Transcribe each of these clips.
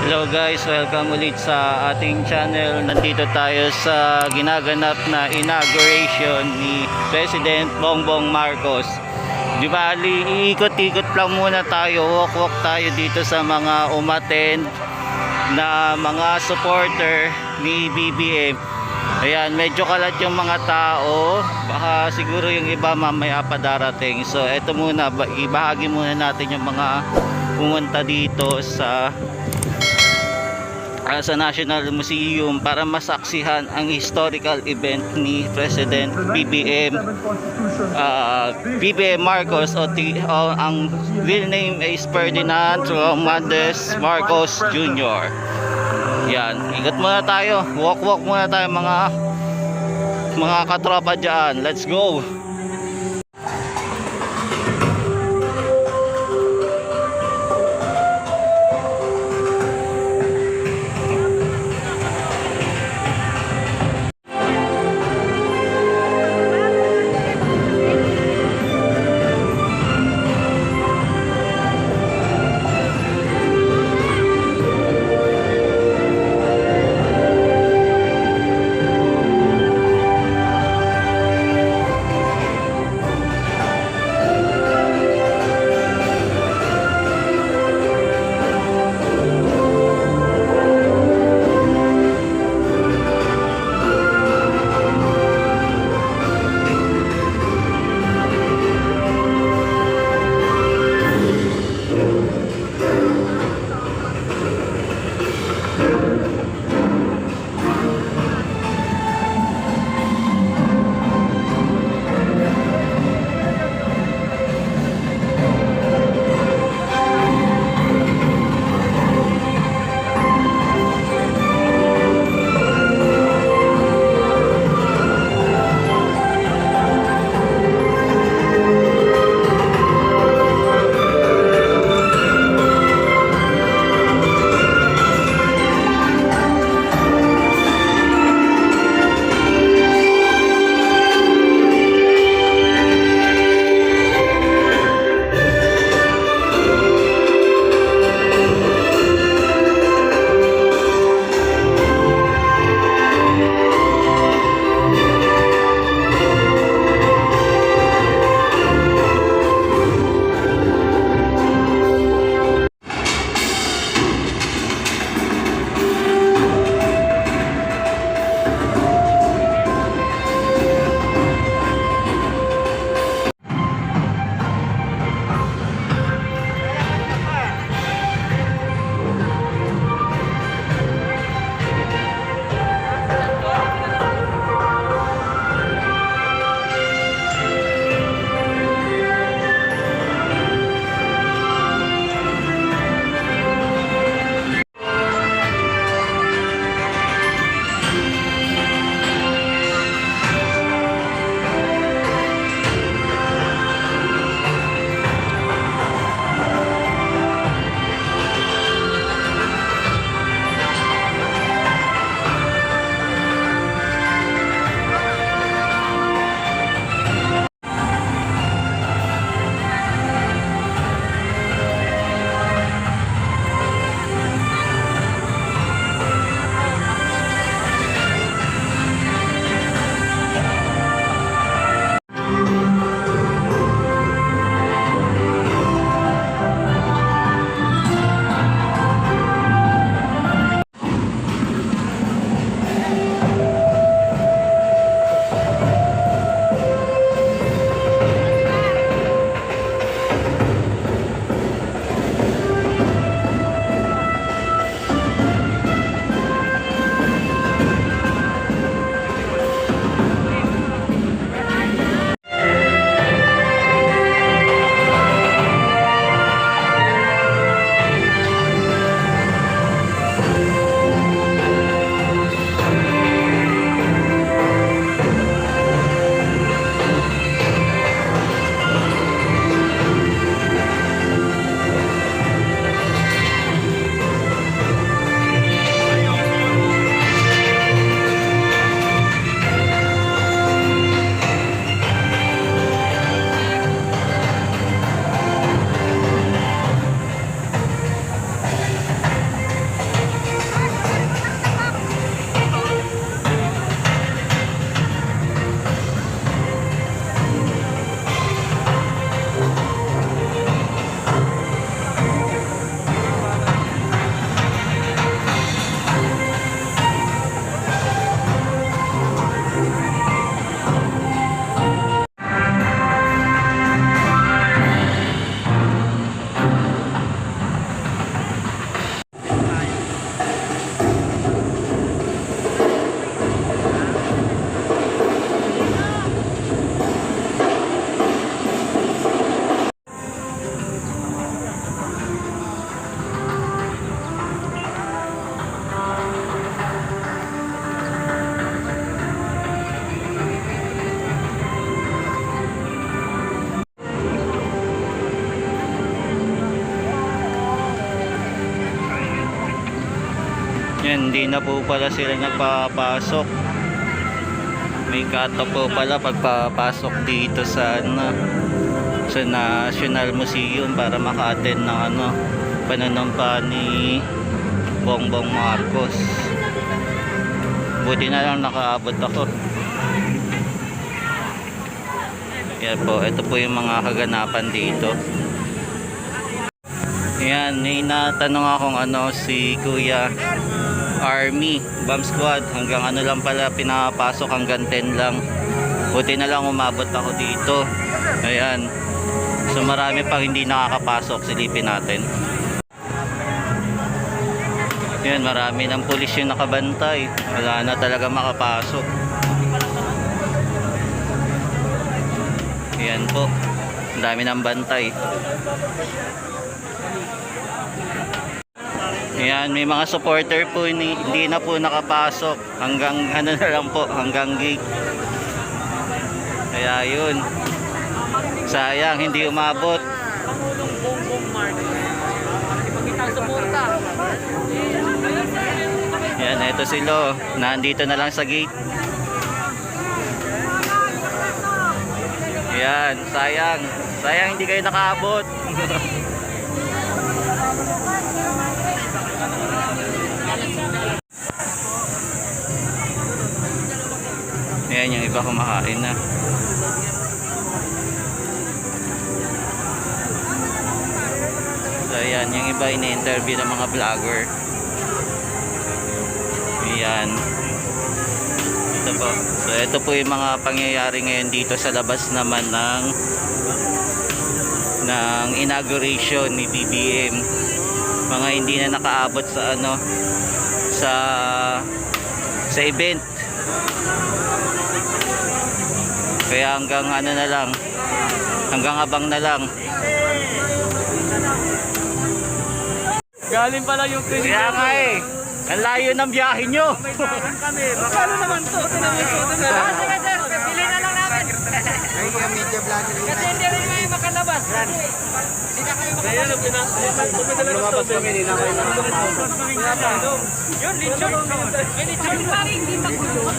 Hello guys, welcome ulit sa ating channel. Nandito tayo sa ginaganap na inauguration ni President Bongbong Marcos. Di bali, iikot-ikot lang muna tayo, walk-walk tayo dito sa mga umattend na mga supporter ni BBM. Ayan, medyo kalat yung mga tao, baka siguro yung iba mamaya pa darating. So eto muna, ibahagi muna natin yung mga pumunta dito sa National Museum para masaksihan ang historical event ni President BBM Marcos o ang real name is Ferdinand Romualdez Marcos Jr. Yan, ikot muna tayo, walk muna tayo mga katropa dyan. Let's go. Yan, hindi na po pala sila nagpapasok. May cut-off po pala pagpapasok dito sa sa National Museum para maka-attend ng pananumpa ni Bongbong Marcos. Buti na lang nakaabot ako. Yan po, ito po yung mga kaganapan dito. Yan, may natanong akong si Kuya, Army Bomb Squad, hanggang lang pala pinapasok, hanggang 10 lang. Buti na lang umabot ako dito. Ayan, so marami pang hindi nakakapasok, silipin natin. Yan, marami ng pulis yung nakabantay, wala na talaga makapasok. Yan po, ang dami ng bantay. Yan, may mga supporter po hindi na po nakapasok, hanggang na lang po, hanggang gate. Kaya yun, sayang hindi umabot. Pangulong Bongbong Marcos, ipagkitang suporta. Yan, eto sila, nandito na lang sa gate. Yan, sayang hindi kayo nakaabot. Ayan, yung iba kumakain na. So ayan, yung iba ini-interview ng mga vlogger. Ayan. Ito po. So ito po yung mga pangyayari ngayon dito sa labas naman ng inauguration ni BBM. Mga hindi na nakaabot sa sa event. Kaya hanggang na lang, hanggang abang na lang. Galing pala yung president. Kaya nga ang layo ng biyahe nyo. May tahan kami. Bakalo naman to. Sige sir, pili na lang namin. Kasi hindi rin may makalabas. Kaya na lumabas kami, hindi na kayo yun, lechon. May lechon pa rin, hindi magulo.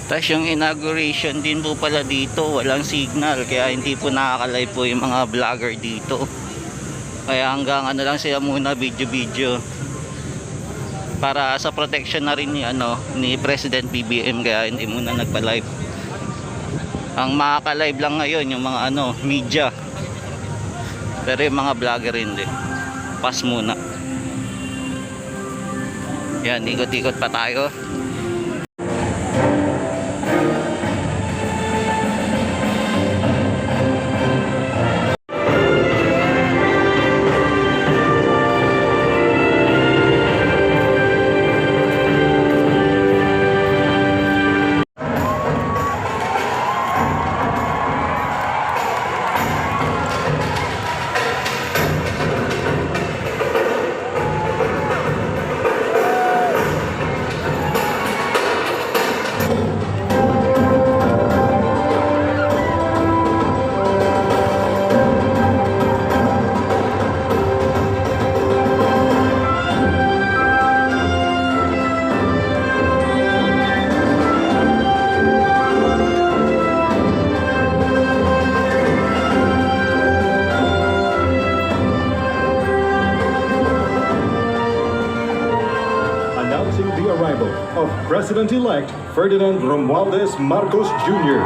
Tapos yung inauguration din po pala dito, walang signal, kaya hindi po nakaka-live po yung mga vlogger dito. Kaya hanggang lang sila muna, video para sa protection na rin ni President BBM, kaya hindi muna nagpa-live. Ang makaka-live lang ngayon yung mga media, pero yung mga vlogger hindi. Pass muna. Yan, ikot-ikot pa tayo. Of President-elect Ferdinand Romualdez Marcos Jr.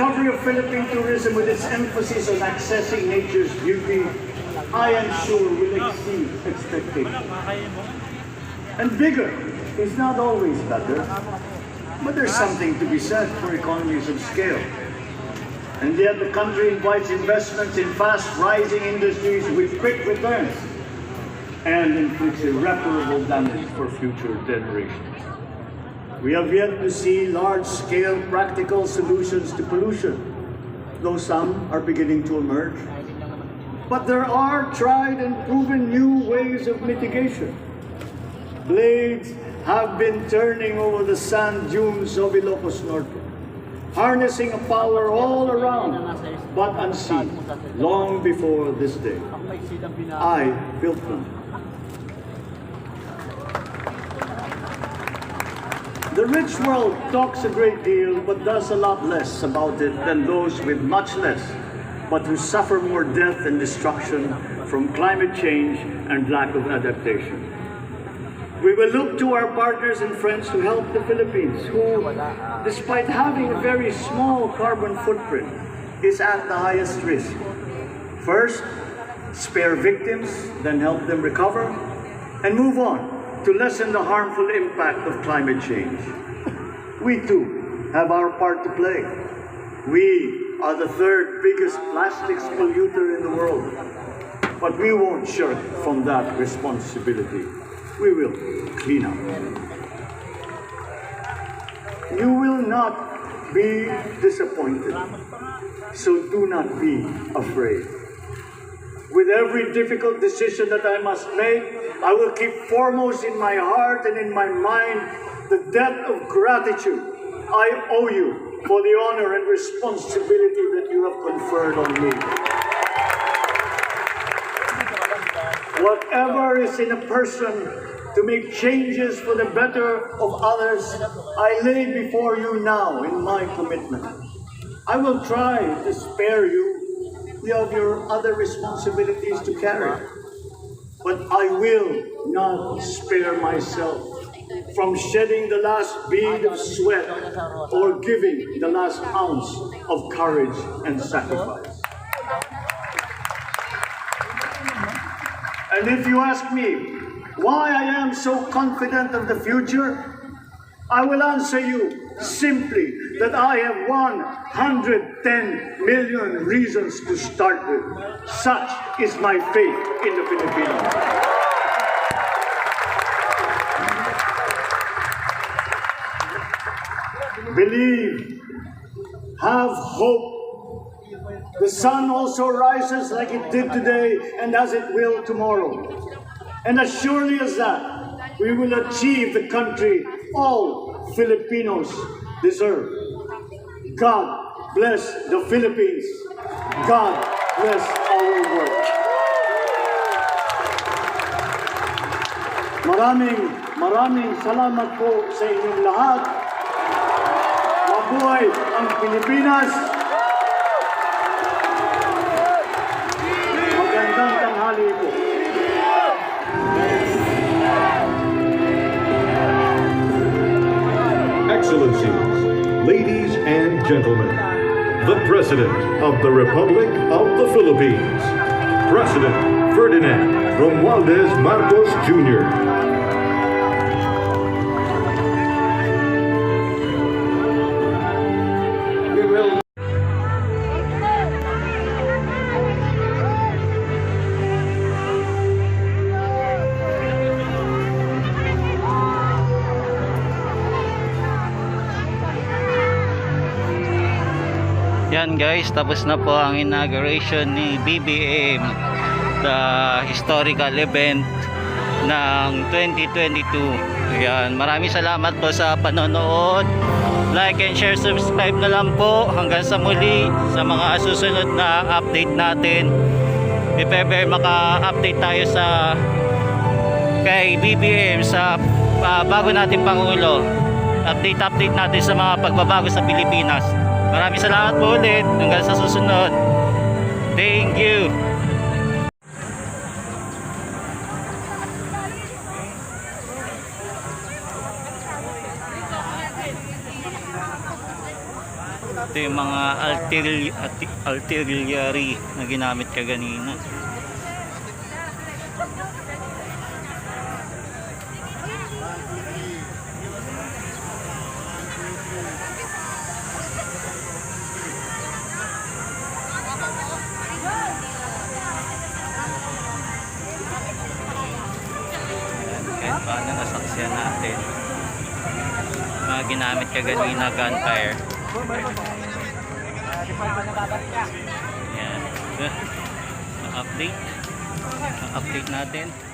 recovery of Philippine tourism with its emphasis on accessing nature's beauty, I am sure will exceed expectations. And bigger is not always better, but there's something to be said for economies of scale. And yet the country invites investments in fast-rising industries with quick returns and inflicts irreparable damage for future generations. We have yet to see large-scale practical solutions to pollution, though some are beginning to emerge. But there are tried and proven new ways of mitigation. Blades have been turning over the sand dunes of Ilocos Norte, harnessing a power all around but unseen long before this day. I built them. The rich world talks a great deal but does a lot less about it than those with much less, but who suffer more death and destruction from climate change and lack of adaptation. We will look to our partners and friends to help the Philippines, who, despite having a very small carbon footprint, is at the highest risk. First, spare victims, then help them recover, and move on to lessen the harmful impact of climate change. We too have our part to play. We are the third biggest plastics polluter in the world, but we won't shirk from that responsibility. We will clean up. You will not be disappointed, so do not be afraid. With every difficult decision that I must make, I will keep foremost in my heart and in my mind the debt of gratitude I owe you for the honor and responsibility that you have conferred on me. Whatever is in a person to make changes for the better of others, I lay before you now in my commitment. I will try to spare you of your other responsibilities to carry, but I will not spare myself from shedding the last bead of sweat or giving the last ounce of courage and sacrifice. And if you ask me why I am so confident of the future, I will answer you simply that I have 110 million reasons to start with. Such is my faith in the Filipinos. Believe, have hope. The sun also rises like it did today and as it will tomorrow. And as surely as that, we will achieve the country all Filipinos deserve. God bless the Philippines. God bless our work. Maraming salamat po sa inyong lahat. Mabuhay ang Pilipinas. Magandang tanghali po. Excellencies, ladies and gentlemen, the President of the Republic of the Philippines, President Ferdinand Romualdez Marcos Jr. Yan guys, tapos na po ang inauguration ni BBM, the historical event ng 2022. Yan, maraming salamat po sa panonood. Like and share, subscribe na lang po. Hanggang sa muli sa mga susunod na update natin. If ever maka-update tayo sa kay BBM sa bago nating Pangulo, update natin sa mga pagbabago sa Pilipinas. Maraming salamat po ulit. Hanggang sa susunod. Thank you. Ito yung mga artillery na ginamit kaganina. Kahit paano nasaksiyan natin mga ginamit kaganina gunfire. Yan. Update natin.